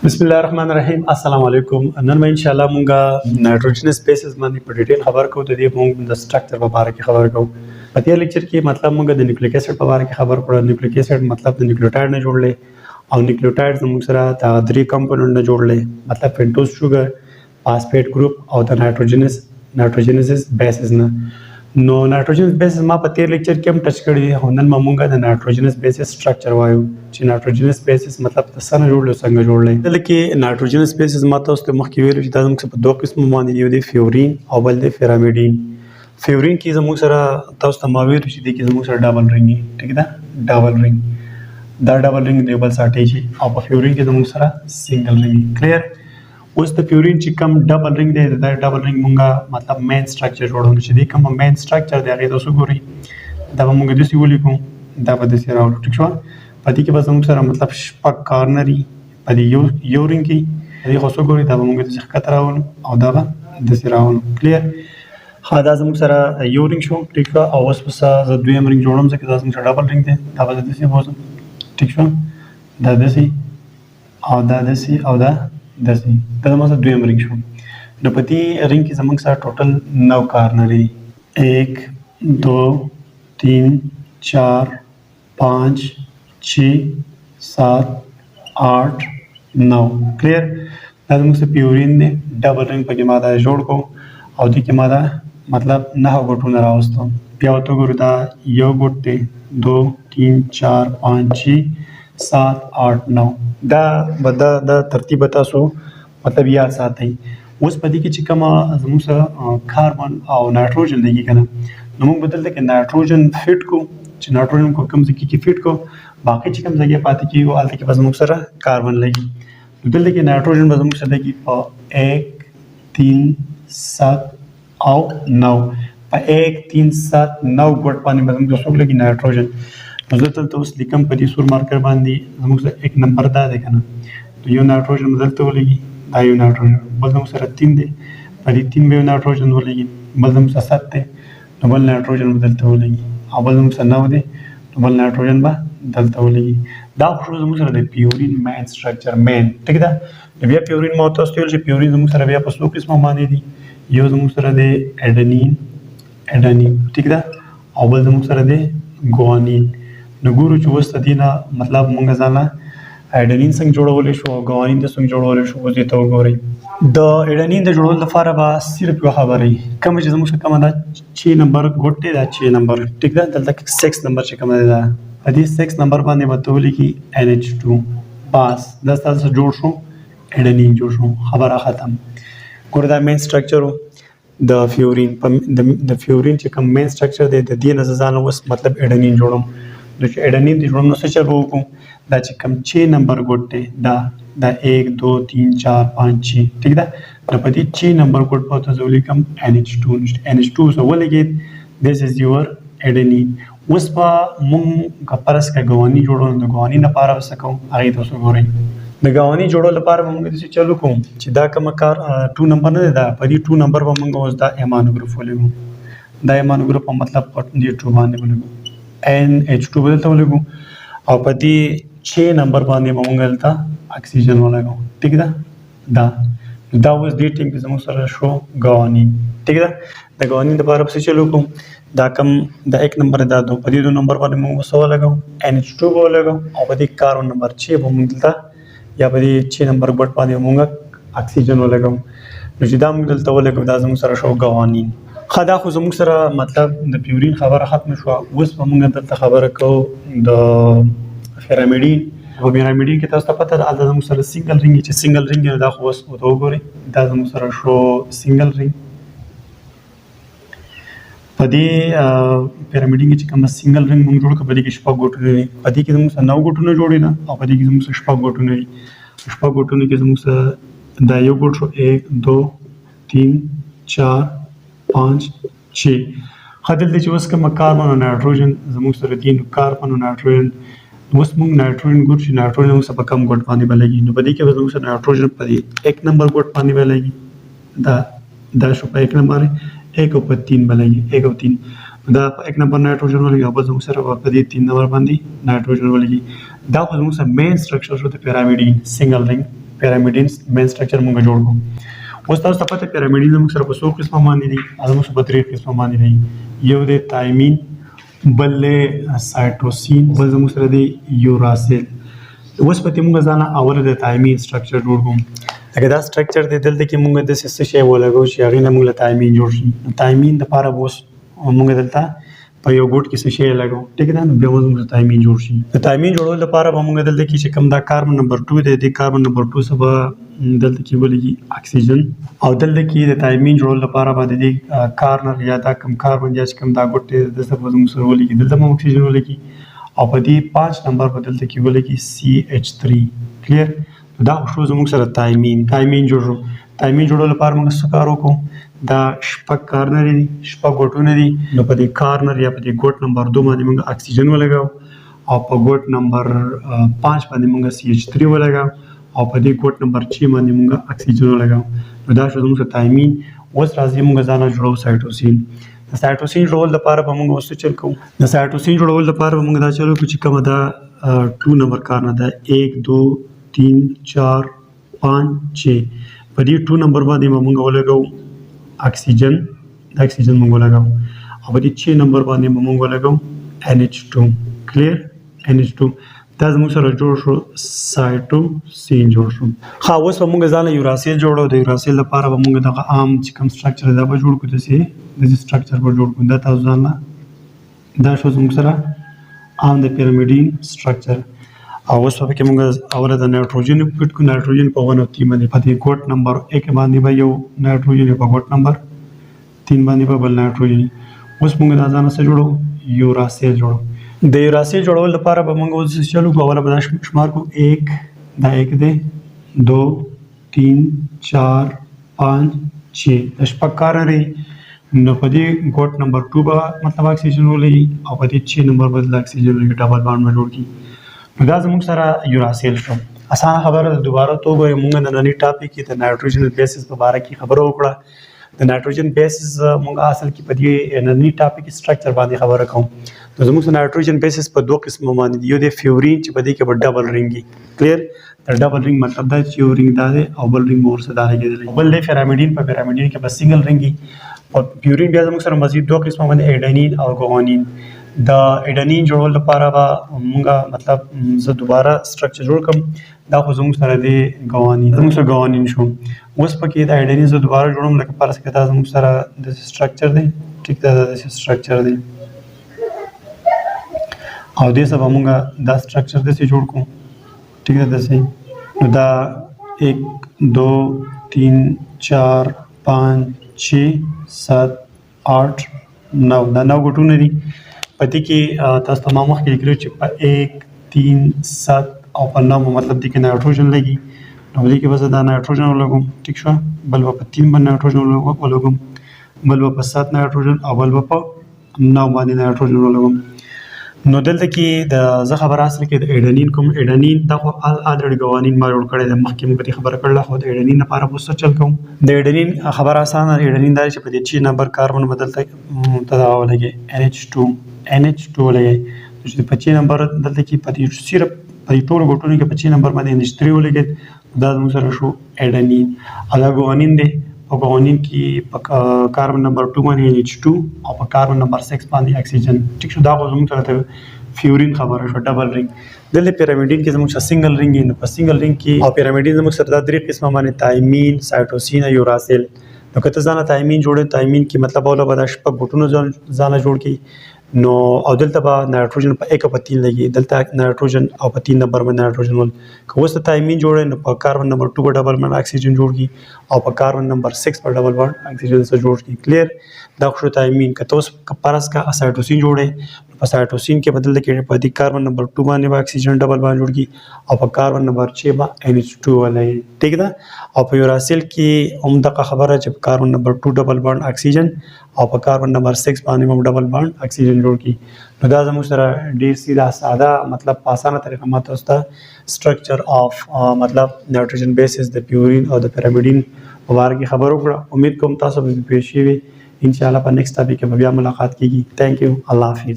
بسم الله الرحمن الرحیم السلام علیکم نن ان شاء الله مونږه نایټروجنس بیسز باندې په ډیټیل خبر کوو د دې مونږ د سټرکچر په اړه کې خبر کوو په دې لیکچر کې مطلب مونږ د نیوکلیک اسید په اړه کې خبر کړو نیوکلیک اسید مطلب د نیوکلیوټاید نه جوړلې او نیوکلیوټاید زموږ سره د درې کمپوننټ نه جوړلې مطلب پینټوز شوګر فاسفیټ ګروپ او د نایټروجنس بیسز نه نو نایټروجنس بیسز ما په تیر لیکچر کې هم ټچ کړی دی خو نن مونږه د نایټروجنس بیسز سټرکچر وایو چې نایټروجنس بیسز مطلب د څه نه جوړل څنګه جوړل دلته کې نایټروجنس بیسز ما تاسو ته مخکې ویلو چې دا زموږ په دوه قسمه باندې یو دی فیورین او بل دی پیرامیډین فیورین کې زموږ سره تاسو ته ما ویلو چې د کې زموږ سره ډبل رنګ ټیک ده ډبل رنګ دا ډبل رنګ دی بل ساټی شي او په فیورین کې زموږ سره سنگل رنګ کلیر اوس د پیورین چې کم ډبل رنګ دی دا ډبل رنګ مونږه مطلب مین سټرکچر جوړول چې دی کوم مین سټرکچر دی هغه تاسو ګورئ دا به مونږ داسې ولیکو دا به داسې راوړو ټیک شو په دې کې به زموږ سره مطلب شپږ کارنري په دې یو رنګ کې دې خو څو ګورئ دا به مونږ داسې ښکته راوړو او دا به داسې راوړو کلیر ها دا زموږ سره یو رنګ شو ټیک شو او اوس به زه دویم رنګ جوړوم ځکه دا زموږ سره ډبل رنګ دی دا به داسې بوزم ټیک شو دا داسې او دا داسې او دا داسې دا زموږ سره دویم رنګ شو نو په دې رنګ کې زموږ سره ټوټل 9 کارنري 1 2 3 4 5 6 7 8 9 کلیر دا زموږ سره پیورین دی ډبل رنګ پکې ما دا جوړ کو او دې کې ما دا مطلب 9 ګوټونه راوستم بیا ورته ګورو دا یو ګوټ دی 2 3 4 5 6 7 8 9 دا ترتیب تاسو مطلب یاد ساتئ اوس په دې کې چې کومه زموږ سره کاربن او نایټروجن لګي کنه نو موږ بدلته کې نایټروجن فټ کو چې نایټروجن کو کوم ځای کې فټ کو باقي چې کوم ځای پاتې کیږي هلته کې به زموږ سره کاربن لګي نو دلته کې نایټروجن به زموږ سره لګي په 1 3 7 او 9 په 1 3 7 9 ګوټ باندې به زموږ سره لګي نایټروجن نو زه دلته اوس لیکم په دې سور مارکر باندې زموږ سره 1 نمبر دا دی کنه یو نایټروجن دلته ولګي دا یو نایټروجن بل زموږ سره 3 دی په دې 3 به یو نایټروجن ولګي بل زموږ سره 7 دی نو بل نایټروجن به دلته ولګي او بل زموږ سره 9 دی نو بل نایټروجن به دلته ولګي دا خو زموږ سره د پیورین مین سټرکچر مین ټیک ده بیا پیورین مو تاسو ویل چې پیورین زموږ سره بیا په څو قسمه باندې دي یو زموږ سره د اډنین ټیک ده او بل زموږ سره د ګوانین نو ګورو چې اوس د دې نه مطلب مونږ ځانله اډنین څنګه جوړولی شو او ګوانین د څنګه جوړولی شو اوس دې ته وګورئ د اډنین د جوړولو لپاره به صرف یوه خبره وي کومه چې زموږ سره کومه ده 6 نمبر ګوټ دی دا 6 نمبر ټیک ده دلته 6 نمبر چې کومه ده په دې 6 نمبر باندې به ته ولیکي NH2 بس دا ستاسو جوړ شو اډنین جوړ شو خبره ختم ګوره دا مین سټرکچر د فیورین د فیورین چې کوم مین سټرکچر دی د دې نه ځان اوس مطلب اډنین جوړم نو چې اډنین د جوړولو څه چل وکړو دا چې کوم 6 نمبر ګوټ دی دا 1 2 3 4 5 6 ټیک ده نو په دې 6 نمبر ګوټ په تاسو ولیکم NH2 سو ولګید this is your adenine اوس په مونږ کپرس کا ګوانی جوړول د ګوانی لپاره وسکو هغه تاسو ګورئ د ګوانی جوړول لپاره موږ د چلو کوم چې دا کوم کار 2 نمبر نه دا په دې 2 نمبر به موږ اوس دا ایمانو ګروپ ولګو دا ایمانو ګروپ په مطلب په دې 2 باندې ولګو NH2 بدلته ولګو او په دې 6 نمبر باندې موږ دلته اکسیجن ولګو ټیک ده دا اوس دې ټیم کې زموږ سره شو ګوانین ټیک ده د ګوانین لپاره څه چلو کوم دا کم د 1 نمبر دا دو په دې 2 نمبر باندې موږ څه ولګو NH2 ولګو او په دې کاربن نمبر 6 به موږ دلته یا په دې 6 نمبر ګوټ باندې موږ اکسیجن ولګو نو چې دا موږ دلته ولګو دا زموږ سره شو ګوانین خدا خو زموږ سره مطلب د پیورین خبره ختم شو اوس به موږ دلته خبره کوو د پیرامیډین په پیرامیډین کې تاسو ته پته ده دا زموږ سره سنگل رنګ چې سنگل رنګ دا خو اوس وګورئ دا زموږ سره شو سنگل رنګ په دې پیرامیډین کې چې کوم سنگل رنګ موږ جوړ کړو په دې کې شپږ ګوټونه دي په دې کې زموږ سره 9 ګوټونه جوړي نه او په دې کې زموږ سره شپږ ګوټونه دي شپږ ګوټونه کې زموږ سره دا یو ګوټ شو 1 2 3 4 5 6 خدل دې چې اوس کوم کاربن او نایټروجن زموږ سره دي نو کاربن او نایټروجن اوس موږ نایټروجن ګروپ چې نایټروجن موږ په کم ګوټ باندې بلګي نو په دې کې زموږ سره نایټروجن په دې 1 نمبر ګوټ باندې بلګي دا شو په 1 نمبر 1 او په 3 بلګي 1 او 3 دا په 1 نمبر نایټروجن ولګي او زموږ سره په دې 3 نمبر باندې نایټروجن ولګي دا خو زموږ سره مین سټرکچر شو د پیرامیډین سنگل رنګ پیرامیډین مین سټرکچر موږ جوړ کوو. اوس تاسو ته پته پیرامیډین موږ سره په څو قسمه باندې دي؟ موږ په 3 قسمه باندې دي. یو د تایمین، بل سایټوسین، بل موږ سره د یوراسیل. اوس په دې موږ ځانه اول د تایمین سټرکچر جوړ کوو. اګه دا سټرکچر دی دلته کې موږ د څه شی ولګو چې هغه نه موږ له تایمین جوړ شي. تایمین د لپاره اوس موږ دلته په یو ګوټ کې څه شی لګو، ټیک ده، نو بیا موږ تایمین جوړ شي. د تایمین جوړولو لپاره به موږ دلته کې چې کوم دا کاربن نمبر 2 دی، د کاربن نمبر 2 سره دلته کې ولګي اکسیجن، او دلته کې د تایمین جوړولو لپاره به د کارنر یا دا کوم کاربن یا کوم دا ګوټ دی د سره موږ سره ولګي، دلته موږ اکسیجن ولګي، او په دې 5 نمبر په دلته کې ولګي CH3. کلیر؟ دا شو زموږ سره تایمین جوړو. تایمین جوړولو لپاره موږ څه کار وکړو؟ دا شپږ کارنر دي، شپږ ګوټونه دي، نو په دې کارنر یا په دې ګوټ نمبر 2 باندې موږ اکسیجن ولګاو، او په ګوټ نمبر 5 باندې موږ CH3 ولګاو، او په دې ګوټ نمبر 6 باندې موږ اکسیجن ولګاو. نو دا شو زموږ تایمین. اوس راځي موږ ځانه جوړو سایټوسین. د سایټوسین جوړولو لپاره به موږ اوس چل کوو. د سایټوسین جوړولو لپاره به موږ دا چلو چې کومه دا 2 نمبر کارنر ده، 1 2 3 4 5 6. په دې 2 نمبر باندې به موږ ولګو اکسیجن، دا اکسیجن موږ ولګو، او په دې 6 نمبر باندې به موږ ولګو NH2. کلیر؟ NH2. دا زموږ سره جوړ شو سایټوسین جوړ شو. ها اوس به موږ ځانه یوراسیل جوړو. د یوراسیل لپاره به موږ دغه عام چې کوم سټرکچر دا به جوړ کړو، داسې سټرکچر به جوړ کړو. دا تاسو ځانه دا شو زموږ سره عام د پیرامیډین سټرکچر. او اوس په کې موږ اوله د نایټروجن پټ کو. نایټروجن په 1 او 3 باندې په دې ګوټ نمبر 1 باندې به یو نایټروجن، په ګوټ نمبر 3 باندې به بل نایټروجن. اوس موږ دا ځان سره جوړو یوراسیل جوړو. د یوراسیل جوړولو لپاره به موږ اوس چلو کو. اوله به شمار کو 1 دا 1 دی، 2 3 4 5 6. د شپږ کارنر نو په دې ګوټ نمبر 2 به مطلب اکسیجن ولګي، او په دې 6 نمبر باندې اکسیجن ولګي، ډبل بانډ به جوړ کړي. نو دا زموږ سره یوراسیل شو. اسانه خبره ده. دوباره توګه موږ د نننۍ ټاپک کې د نایټروجن بیسز په اړه کې خبره وکړه. د نایټروجن بیسز موږ اصل کې په دې نننۍ ټاپک سټرکچر باندې خبره کوم. نو زموږ سره نایټروجن بیسز په 2 قسمه باندې دي. یو د فیورین چې په دې کې به ډبل رنګي. کلیر؟ د ډبل رنګ مطلب دا چې یو رنګ دا دی او بل رنګ ورسره دا لګیدل. بل د پیرامیډین، په پیرامیډین کې به سنگل رنګي. او پیورین بیا زموږ سره مزید 2 قسمه باندې اډینین او ګوانین. د اډینین جوړولو لپاره به موږ مطلب زه دوباره سټرکچر جوړ کوم. دا خو زموږ سره د ګوانین، زموږ سره ګوانین شو. اوس پکې د اډینین زه دوباره جوړوم، لکه فرض کړه دا زموږ سره د سټرکچر دی، ټیک ده، دا سټرکچر دی، او دې سره موږ دا سټرکچر داسې جوړ کوو، ټیک ده، داسې. نو دا 1 2 3 4 5 6 7 8 9. دا 9 ګوټونه دي. په دې کې تاسو ته ما مخکې لیکلي چې په 1 3 7 او په 9 مطلب دې کې نایټروجن لګي. نو دې کې به زه دا نایټروجن ولګوم، ټیک شو. بل به په 3 باندې نایټروجن ولګوم، بل به په 7 نایټروجن، او بل به په 9 باندې نایټروجن ولګوم. نو دلته کې د زه خبره اصل کې د اډینین کوم. اډینین دا خو الریډي ګوانین ما جوړ کړی دی، مخکې موږ په دې خبره کړله. خو د اډینین لپاره به څه چل کوم؟ د اډینین خبره اسانه ده. اډینین دا چې په دې 6 نمبر کاربن بدلته ته ولګي NH2 ولګي. چې په 6 نمبر دلته کې په دې صرف په دې ټولو ګوټونو کې په 6 نمبر باندې NH3 ولګي. دا زموږ سره شو اډینین. او دا ګوانین دی. په ګوانین کې په کاربن نمبر 2 باندې NH2 او په کاربن نمبر 6 باندې اکسیجن، ټیک شو. دا خو زموږ سره فیورین خبره شو، ډبل رنګ. دلته پیرامیډین کې زموږ سره سنگل رنګ. نو په سنگل رنګ کې او پیرامیډین زموږ سره دا 3 قسمه باندې تایمین، سایټوسین او یوراسیل. نو کته ځانه تایمین جوړه، تایمین کې مطلب اوله به د شپږ ګوټونو ځانه جوړ کی. نو او دلته به نایټروجن په 1 او په 3 لګي. دلته نایټروجن او په 3 نمبر باندې نایټروجن ول. که اوس ته تایمین جوړه، نو په کاربن نمبر 2 په ډبل باندې اکسیجن جوړ کی، او په کاربن نمبر 6 په ډبل باندې اکسیجن سره جوړ کی. کلیر؟ دا خو تایمین. که اوس پرس کا سایټوسین جوړه، په سایټوسین کې بدل کې په دې کاربن نمبر 2 باندې اکسیجن ډبل باندې جوړ کی، او په کاربن نمبر 6 باندې NH2 ولای، ټیک ده. او په یوراسیل کې هم دغه خبره چې کاربن نمبر 2 ډبل باندې اکسیجن، او په کاربن نمبر 6 باندې هم ډبل باندې اکسیجن جوړ کی. نو دا زموږ سره ډیر سیده ساده مطلب په اسانه طریقه ماته اوسه سټرکچر اف مطلب نایټروجن بیسز د پیورین او د پیرامیډین په اړه کې خبرو کړه. امید کوم تاسو به پېښې وي. ان شاء الله په نیکسټ ټاپک کې بیا ملاقات کیږي. تھینک یو. الله حافظ.